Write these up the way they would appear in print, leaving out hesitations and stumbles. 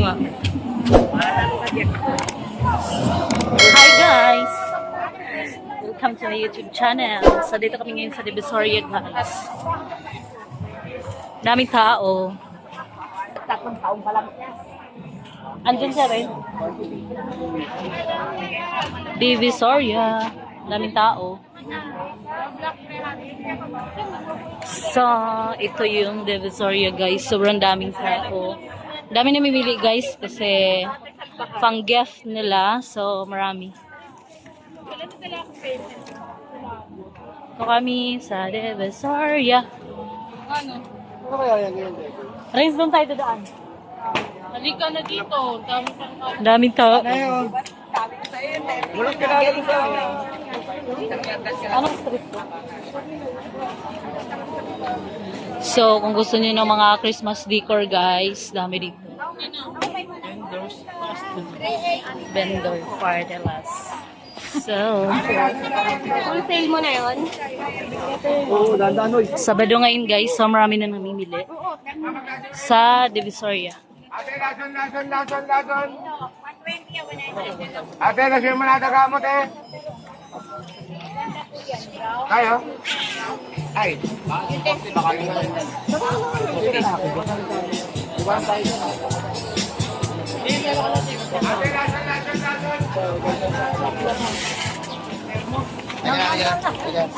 nga. Hi guys! Welcome to my YouTube channel. So dito kami ngayon sa Divisoria guys. Daming tao. Tatlong taon pa lang. Andun siya rin. Divisoria. Daming tao. So, ito yung Divisoria guys. Sobrang daming tao. Dami namimili guys kasi pang gift nila. So, marami. Ito kami sa Divisoria. Ano kaya yan yun? Rains, doon tayo daan. Halika na dito. Dami pang tao. Daming tao. Ano yun? Walang kinala sa Anong street to? So, kung gusto niyo ng mga Christmas decor, guys, dami dito. Vendor for the last. So, Wholesale mo na yun? Oo, dandanoy. Sabado ngayon, guys, so marami na namimili sa Divisoria. Ate, lason. Ate, lason mo na gamot eh. Kayo? Ay. Baka yun na rin. Ate, lason. Ayan.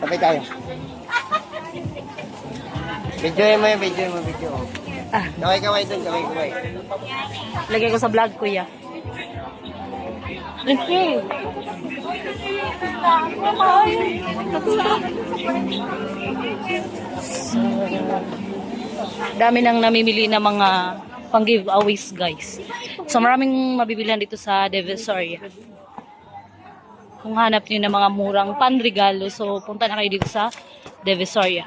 Sabay tayo. Video mo. Ah, Kaway dun. lagay ko sa vlog, kuya. Ricky! So, dami nang namimili na mga pang giveaways guys. So maraming mabibilihan dito sa Divisoria. Kung hanap niyo ng mga murang panregalo, so punta na kayo dito sa Divisoria.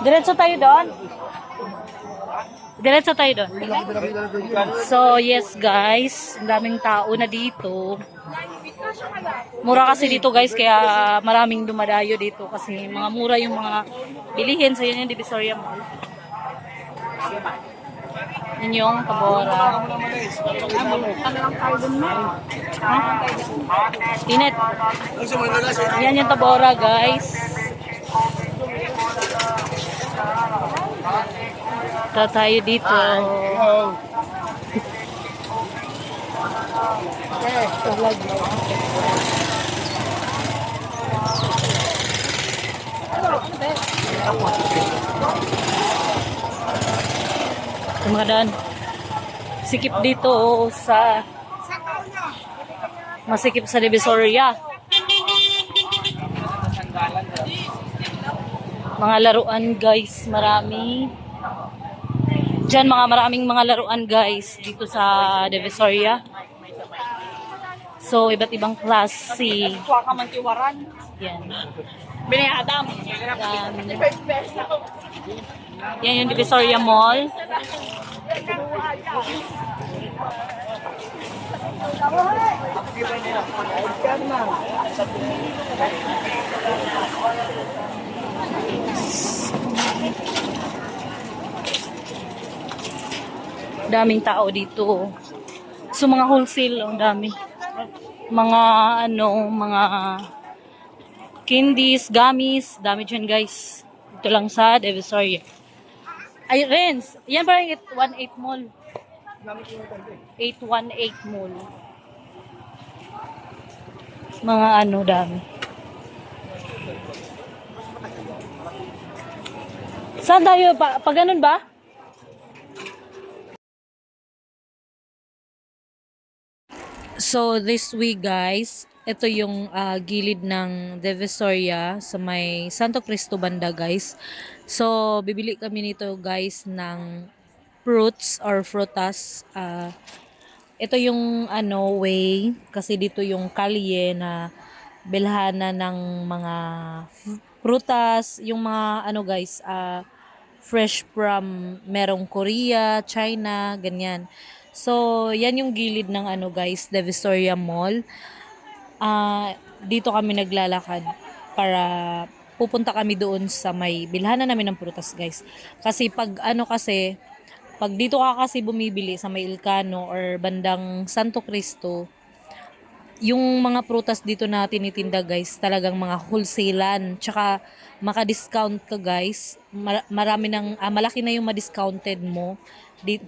Diretso tayo doon. So, yes guys, ang daming tao na dito. Mura kasi dito guys, kaya maraming dumadayo dito kasi mga mura yung mga bilihin. So, yun yung Divisoria Mall. Yun yung Tabora. Init. Yan yung Tabora guys. Punta tayo dito. Mga sikip dito sa masikip sa Divisoria. Mga laruan guys, marami. Diyan maraming mga laruan guys dito sa Divisoria. So iba't ibang klase. Kuha ka man tiwaran. Yan. Binay Adam. Yan yung Divisoria Mall. Daming tao dito. So mga wholesale, ang dami. Mga mga candies, gummies, dami dyan guys. Ito lang sa Divisoria. Ay, Renz, yan parang 818 Mall. 818 Mall. Mga dami. Saan tayo? Pag ganun ba? So, this week guys, ito yung gilid ng Divisoria sa may Santo Cristo banda guys. So, bibili kami nito guys ng fruits or frutas. Ito yung way kasi dito yung kalye na bilhana ng mga prutas, yung mga guys, fresh from merong Korea, China, ganyan. So, yan yung gilid ng guys, Divisoria Mall. Dito kami naglalakad para pupunta kami doon sa may bilhanan namin ng prutas, guys. Kasi pag dito ka kasi bumibili sa may Ilcano or bandang Santo Cristo, yung mga prutas dito na tinitinda, guys, talagang mga wholesalan. Tsaka maka-discount ka, guys. Malaki na yung ma-discounted mo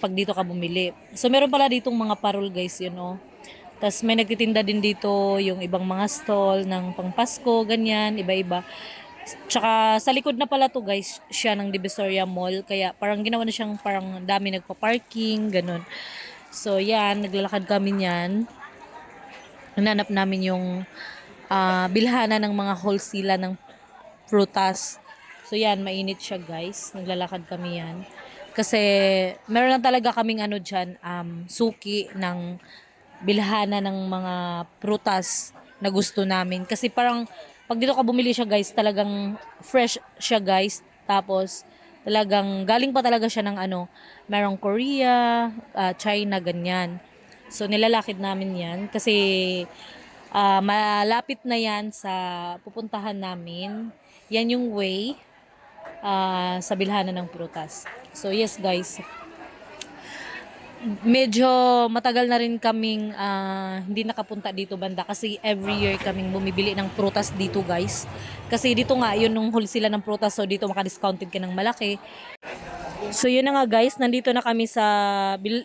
pag dito ka bumili. So meron pala ditong mga parol, guys, yun oh. Tapos may nagtitinda din dito yung ibang mga stall ng pangpasko, ganyan, iba-iba. Tsaka sa likod na pala to, guys, siya ng Divisoria Mall. Kaya parang ginawa na siyang parang dami nagpa-parking, ganun. So yan, naglalakad kami niyan. Nanap namin yung bilhana ng mga wholesale ng prutas. So yan, mainit siya, guys. Naglalakad kami yan. Kasi meron lang talaga kaming ano dyan, suki ng bilhana ng mga prutas na gusto namin. Kasi parang pag dito ka bumili siya, guys, talagang fresh siya, guys. Tapos talagang galing pa talaga siya ng merong Korea, China, ganyan. So nilalakid namin yan kasi malapit na yan sa pupuntahan namin. Yan yung way sa bilhana ng prutas. So yes, guys, medyo matagal na rin kaming hindi nakapunta dito banda kasi every year kaming bumibili ng prutas dito, guys. Kasi dito nga, yun nung wholesale ng prutas, so dito maka-discounted ka ng malaki. So yun na nga, guys, nandito na kami sa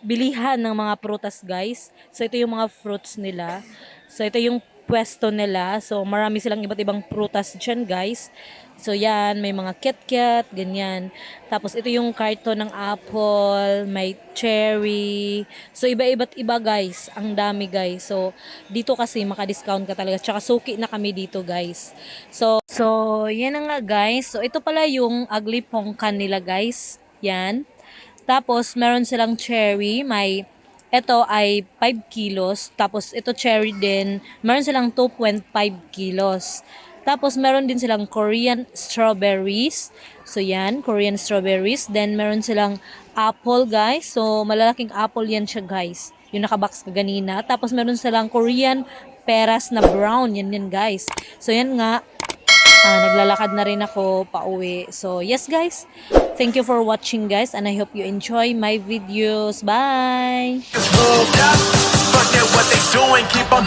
bilihan ng mga prutas, guys. So ito yung mga fruits nila. So ito yung pwesto nila. So marami silang iba't ibang prutas dyan, guys. So yan, may mga kitkat, ganyan. Tapos ito yung karton ng apple, may cherry. So iba-iba't iba, guys. Ang dami, guys. So dito kasi maka-discount ka talaga. Tsaka suki na kami dito, guys. So yan na nga, guys. So ito pala yung ugly pongkan nila, guys. Yan. Tapos meron silang cherry, ito ay 5 kilos. Tapos ito cherry din, meron silang 2.5 kilos. Tapos meron din silang Korean strawberries. So yan, Korean strawberries. Then meron silang apple, guys. So malalaking apple yan siya, guys. Yung nakabox ka ganina. Tapos meron silang Korean peras na brown. Yan, guys. So yan nga, naglalakad na rin ako pauwi. So yes, guys, thank you for watching, guys, and I hope you enjoy my videos. Bye. Forget what they doing, keep on.